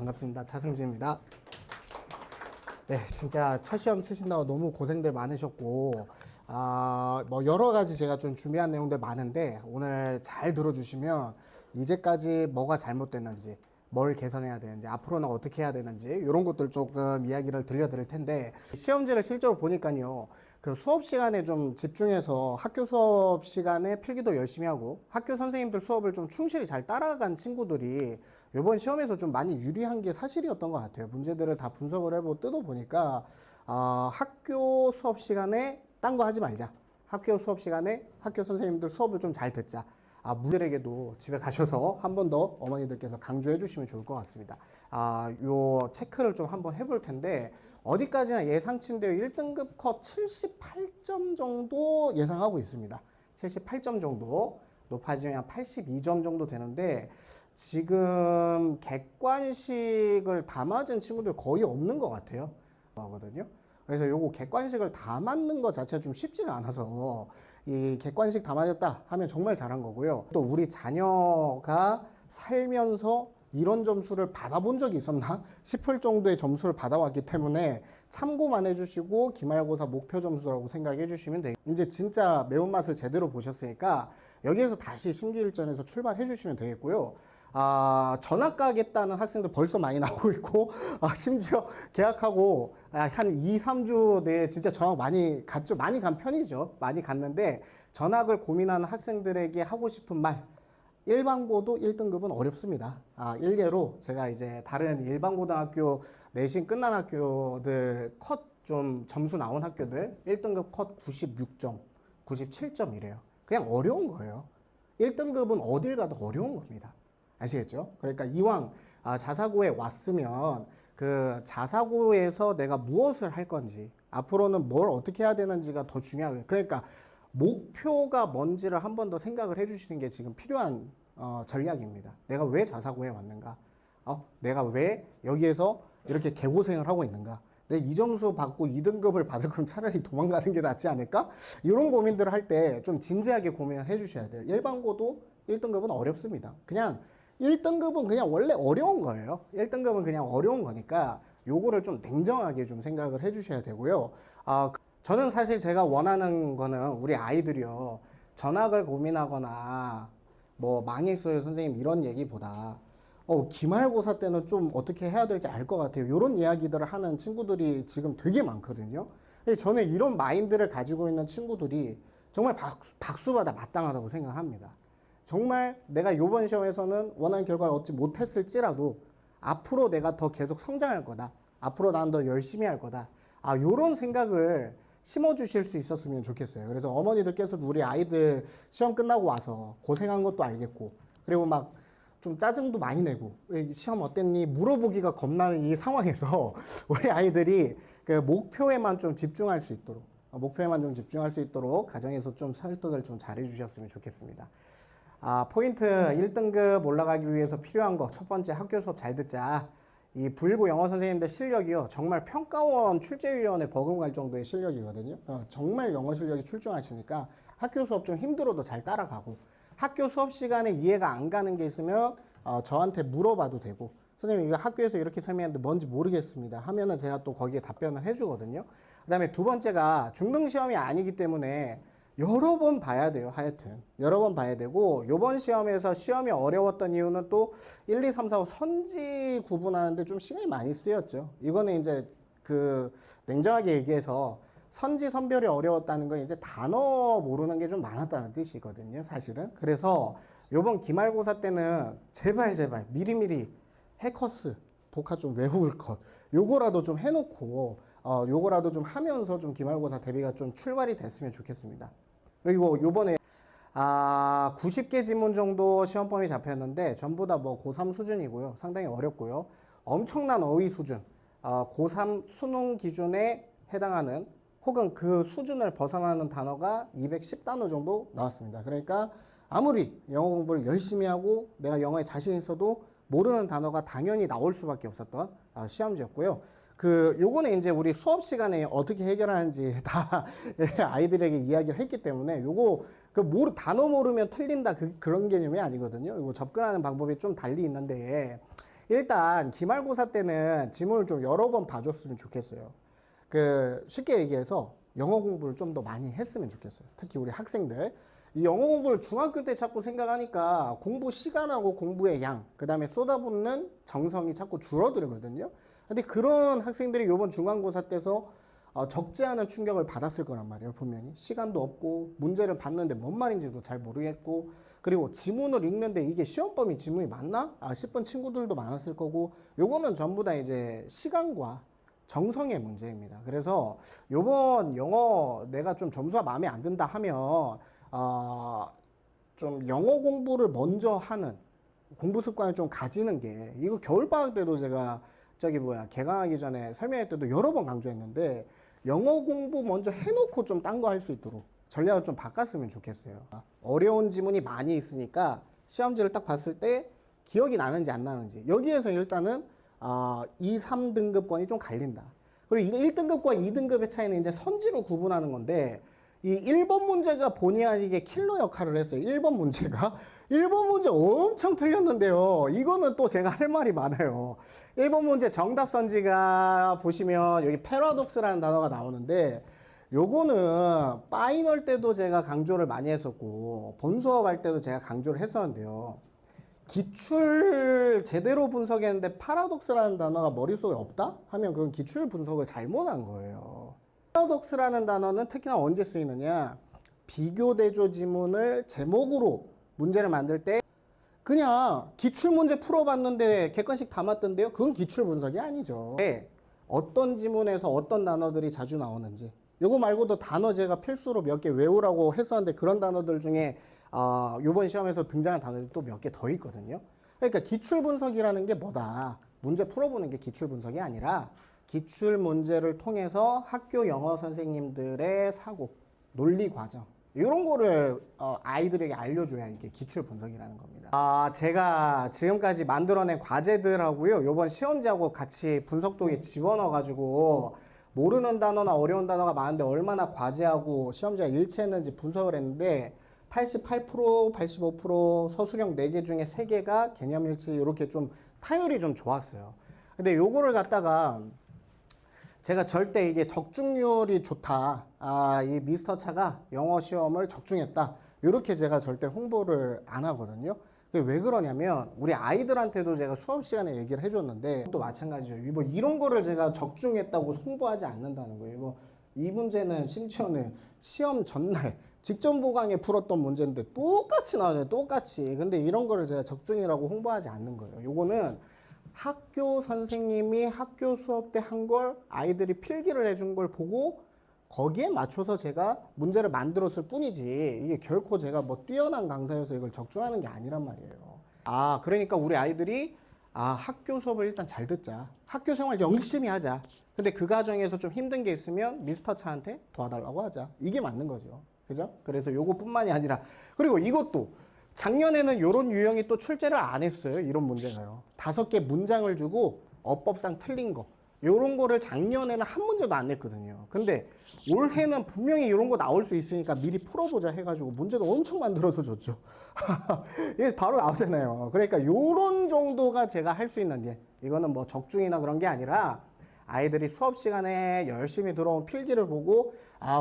반갑습니다. 차승진입니다. 네, 진짜 첫 시험 치신다고 너무 고생들 많으셨고, 뭐 여러 가지 제가 좀 준비한 내용들 많은데, 오늘 잘 들어주시면 이제까지 뭐가 잘못됐는지, 뭘 개선해야 되는지, 앞으로는 어떻게 해야 되는지, 이런 것들 조금 이야기를 들려드릴 텐데, 시험지를 실제로 보니까요, 그 수업 시간에 좀 집중해서 학교 수업 시간에 필기도 열심히 하고, 학교 선생님들 수업을 좀 충실히 잘 따라간 친구들이 이번 시험에서 좀 많이 유리한 게 사실이었던 것 같아요. 문제들을 다 분석을 해보고 뜯어보니까, 학교 수업 시간에 딴 거 하지 말자. 학교 수업 시간에 학교 선생님들 수업을 좀 잘 듣자. 분들에게도 집에 가셔서 한 번 더 어머니들께서 강조해 주시면 좋을 것 같습니다. 요 체크를 좀 한번 해볼 텐데, 어디까지나 예상치인데요. 1등급 컷 78점 정도 예상하고 있습니다. 78점 정도. 높아지면 한 82점 정도 되는데, 지금 객관식을 다 맞은 친구들 거의 없는 것 같아요. 거든요. 그래서 요거 객관식을 다 맞는 것 자체가 좀 쉽지가 않아서, 이 객관식 다 맞았다 하면 정말 잘한 거고요. 또 우리 자녀가 살면서 이런 점수를 받아본 적이 있었나 싶을 정도의 점수를 받아왔기 때문에 참고만 해주시고 기말고사 목표 점수라고 생각해 주시면 돼요. 이제 진짜 매운맛을 제대로 보셨으니까 여기에서 다시 심기일전에서 출발해 주시면 되겠고요. 전학 가겠다는 학생들 벌써 많이 나오고 있고, 심지어 계약하고, 한 2, 3주 내에 진짜 전학 많이 갔죠. 많이 간 편이죠. 많이 갔는데, 전학을 고민하는 학생들에게 하고 싶은 말, 일반고도 1등급은 어렵습니다. 일례로 제가 이제 다른 일반고등학교 내신 끝난 학교들 컷 좀 점수 나온 학교들 1등급 컷 96점, 97점이래요. 그냥 어려운 거예요. 1등급은 어딜 가도 어려운 겁니다. 아시겠죠? 그러니까 이왕 자사고에 왔으면 그 자사고에서 내가 무엇을 할 건지, 앞으로는 뭘 어떻게 해야 되는지가 더 중요하고요. 그러니까 목표가 뭔지를 한 번 더 생각을 해주시는 게 지금 필요한 전략입니다. 내가 왜 자사고에 왔는가? 내가 왜 여기에서 이렇게 개고생을 하고 있는가? 내가 이 점수 받고 2등급을 받을 거면 차라리 도망가는 게 낫지 않을까? 이런 고민들을 할 때 좀 진지하게 고민을 해주셔야 돼요. 일반고도 1등급은 어렵습니다. 그냥 1등급은 그냥 원래 어려운 거예요. 1등급은 그냥 어려운 거니까 요거를 좀 냉정하게 좀 생각을 해주셔야 되고요. 저는 사실 제가 원하는 거는 우리 아이들이요. 전학을 고민하거나 뭐 망했어요 선생님 이런 얘기보다 기말고사 때는 좀 어떻게 해야 될지 알 것 같아요. 이런 이야기들을 하는 친구들이 지금 되게 많거든요. 저는 이런 마인드를 가지고 있는 친구들이 정말 박수받아 마땅하다고 생각합니다. 정말 내가 이번 시험에서는 원하는 결과를 얻지 못했을지라도 앞으로 내가 더 계속 성장할 거다. 앞으로 난 더 열심히 할 거다. 요런 생각을 심어주실 수 있었으면 좋겠어요. 그래서 어머니들께서도 우리 아이들 시험 끝나고 와서 고생한 것도 알겠고, 그리고 막 좀 짜증도 많이 내고, 시험 어땠니? 물어보기가 겁나는 이 상황에서 우리 아이들이 그 목표에만 좀 집중할 수 있도록, 가정에서 좀 설득을 좀 잘해 주셨으면 좋겠습니다. 포인트 1등급 올라가기 위해서 필요한 거, 첫 번째 학교 수업 잘 듣자. 이 불구 영어 선생님들 실력이요. 정말 평가원 출제위원회 버금갈 정도의 실력이거든요. 정말 영어 실력이 출중하시니까 학교 수업 좀 힘들어도 잘 따라가고, 학교 수업 시간에 이해가 안 가는 게 있으면 저한테 물어봐도 되고, 선생님 이거 학교에서 이렇게 설명했는데 뭔지 모르겠습니다 하면은 제가 또 거기에 답변을 해주거든요. 그 다음에 두 번째가 중등시험이 아니기 때문에 여러 번 봐야 돼요. 하여튼 여러 번 봐야 되고, 요번 시험에서 시험이 어려웠던 이유는 또 1, 2, 3, 4, 5 선지 구분하는데 좀 시간이 많이 쓰였죠. 이거는 이제 그 냉정하게 얘기해서 선지 선별이 어려웠다는 건 이제 단어 모르는 게 좀 많았다는 뜻이거든요, 사실은. 그래서 요번 기말고사 때는 제발 미리미리 해커스 복화 좀 외울 것 요거라도 좀 해놓고 요거라도 좀 하면서 좀 기말고사 대비가 좀 출발이 됐으면 좋겠습니다. 그리고 요번에 90개 지문 정도 시험 범위 잡혔는데 전부 다 뭐 고3 수준이고요. 상당히 어렵고요. 엄청난 어휘 수준, 고3 수능 기준에 해당하는 혹은 그 수준을 벗어나는 단어가 210단어 정도 나왔습니다. 그러니까 아무리 영어 공부를 열심히 하고 내가 영어에 자신 있어도 모르는 단어가 당연히 나올 수밖에 없었던 시험지였고요. 요거는 이제 우리 수업 시간에 어떻게 해결하는지 다 아이들에게 이야기를 했기 때문에 요거 단어 모르면 틀린다 그런 개념이 아니거든요. 이거 접근하는 방법이 좀 달리 있는데 일단 기말고사 때는 지문을 좀 여러 번 봐줬으면 좋겠어요. 쉽게 얘기해서 영어 공부를 좀 더 많이 했으면 좋겠어요. 특히 우리 학생들. 이 영어 공부를 중학교 때 자꾸 생각하니까 공부 시간하고 공부의 양, 그 다음에 쏟아붓는 정성이 자꾸 줄어들거든요. 근데 그런 학생들이 이번 중간고사 때서 적지 않은 충격을 받았을 거란 말이에요. 분명히 시간도 없고 문제를 봤는데 뭔 말인지도 잘 모르겠고, 그리고 지문을 읽는데 이게 시험범위 지문이 맞나? 싶은 친구들도 많았을 거고, 요거는 전부 다 이제 시간과 정성의 문제입니다. 그래서 요번 영어 내가 좀 점수가 마음에 안 든다 하면 좀 영어 공부를 먼저 하는 공부 습관을 좀 가지는 게, 이거 겨울방학 때도 제가 개강하기 전에 설명할 때도 여러 번 강조했는데, 영어 공부 먼저 해놓고 좀 딴 거 할 수 있도록 전략을 좀 바꿨으면 좋겠어요. 어려운 지문이 많이 있으니까 시험지를 딱 봤을 때 기억이 나는지 안 나는지, 여기에서 일단은 2, 3등급권이 좀 갈린다. 그리고 1등급과 2등급의 차이는 이제 선지로 구분하는 건데, 이 1번 문제가 본의 아니게 킬러 역할을 했어요. 1번 문제가. 1번 문제 엄청 틀렸는데요. 이거는 또 제가 할 말이 많아요. 1번 문제 정답 선지가 보시면 여기 패러독스라는 단어가 나오는데, 요거는 파이널 때도 제가 강조를 많이 했었고, 본 수업 할 때도 제가 강조를 했었는데요. 기출 제대로 분석했는데 파라독스라는 단어가 머릿속에 없다? 하면 그건 기출 분석을 잘못한 거예요. 파라독스라는 단어는 특히나 언제 쓰이느냐, 비교대조 지문을 제목으로 문제를 만들 때 그냥 기출문제 풀어봤는데 객관식 다 맞던데요? 그건 기출 분석이 아니죠. 어떤 지문에서 어떤 단어들이 자주 나오는지, 요거 말고도 단어 제가 필수로 몇 개 외우라고 했었는데, 그런 단어들 중에 요번 시험에서 등장한 단어들이 또 몇 개 더 있거든요. 그러니까 기출 분석이라는 게 뭐다, 문제 풀어보는 게 기출 분석이 아니라, 기출 문제를 통해서 학교 영어 선생님들의 사고, 논리 과정, 이런 거를 아이들에게 알려줘야 이게 기출 분석이라는 겁니다. 제가 지금까지 만들어낸 과제들하고요, 요번 시험지하고 같이 분석도에 집어넣어가지고 모르는 단어나 어려운 단어가 많은데 얼마나 과제하고 시험지가 일치했는지 분석을 했는데, 88%, 85%, 서술형 4개 중에 3개가 개념일치, 이렇게 좀 타율이 좀 좋았어요. 근데 요거를 갖다가 제가 절대 이게 적중률이 좋다, 이 미스터 차가 영어 시험을 적중했다, 이렇게 제가 절대 홍보를 안 하거든요. 왜 그러냐면, 우리 아이들한테도 제가 수업 시간에 얘기를 해줬는데, 또 마찬가지죠. 뭐 이런 거를 제가 적중했다고 홍보하지 않는다는 거예요. 이 문제는 심지어는 시험 전날 직전 보강에 풀었던 문제인데 똑같이 나오죠. 똑같이. 근데 이런 거를 제가 적중이라고 홍보하지 않는 거예요. 요거는 학교 선생님이 학교 수업 때 한 걸 아이들이 필기를 해준 걸 보고 거기에 맞춰서 제가 문제를 만들었을 뿐이지, 이게 결코 제가 뭐 뛰어난 강사여서 이걸 적중하는 게 아니란 말이에요. 그러니까 우리 아이들이 학교 수업을 일단 잘 듣자, 학교 생활 열심히 하자, 근데 그 과정에서 좀 힘든 게 있으면 미스터 차한테 도와달라고 하자, 이게 맞는 거죠. 그죠? 그래서 요거뿐만이 아니라, 그리고 이것도 작년에는 요런 유형이 또 출제를 안 했어요. 이런 문제가요. 5개 문장을 주고 어법상 틀린 거, 요런 거를 작년에는 한 문제도 안 냈거든요. 근데 올해는 분명히 이런 거 나올 수 있으니까 미리 풀어보자 해가지고 문제도 엄청 만들어서 줬죠. 이게 바로 나오잖아요. 그러니까 요런 정도가 제가 할 수 있는 게, 이거는 뭐 적중이나 그런 게 아니라 아이들이 수업 시간에 열심히 들어온 필기를 보고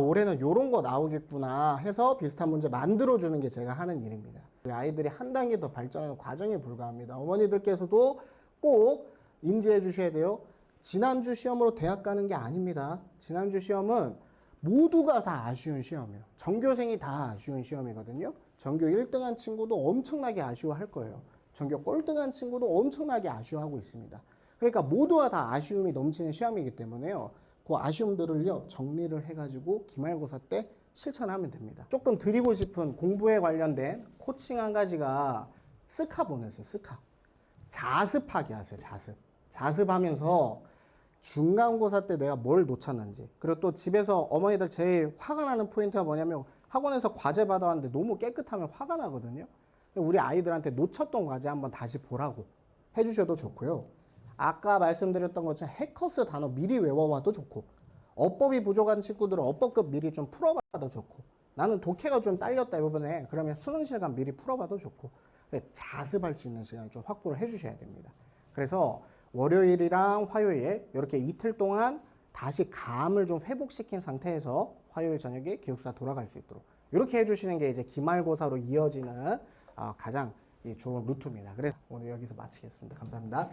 올해는 요런 거 나오겠구나 해서 비슷한 문제 만들어주는 게 제가 하는 일입니다. 우리 아이들이 한 단계 더 발전하는 과정에 불과합니다. 어머니들께서도 꼭 인지해 주셔야 돼요. 지난주 시험으로 대학 가는 게 아닙니다. 지난주 시험은 모두가 다 아쉬운 시험이에요. 전교생이 다 아쉬운 시험이거든요. 전교 1등한 친구도 엄청나게 아쉬워할 거예요. 전교 꼴등한 친구도 엄청나게 아쉬워하고 있습니다. 그러니까 모두가 다 아쉬움이 넘치는 시험이기 때문에요, 그 아쉬움들을요 정리를 해가지고 기말고사 때 실천하면 됩니다. 조금 드리고 싶은 공부에 관련된 코칭 한 가지가, 스카 보내세요. 스카 자습하게 하세요. 자습하면서 중간고사 때 내가 뭘 놓쳤는지, 그리고 또 집에서 어머니들 제일 화가 나는 포인트가 뭐냐면, 학원에서 과제 받아왔는데 너무 깨끗하면 화가 나거든요. 우리 아이들한테 놓쳤던 과제 한번 다시 보라고 해주셔도 좋고요. 아까 말씀드렸던 것처럼 해커스 단어 미리 외워와도 좋고, 어법이 부족한 친구들은 어법급 미리 좀 풀어봐도 좋고, 나는 독해가 좀 딸렸다 이번에, 그러면 수능 시간 미리 풀어봐도 좋고, 자습할 수 있는 시간을 좀 확보를 해주셔야 됩니다. 그래서 월요일이랑 화요일 이렇게 이틀 동안 다시 감을 좀 회복시킨 상태에서 화요일 저녁에 기숙사 돌아갈 수 있도록 이렇게 해주시는 게 이제 기말고사로 이어지는 가장 좋은 루트입니다. 그래서 오늘 여기서 마치겠습니다. 감사합니다.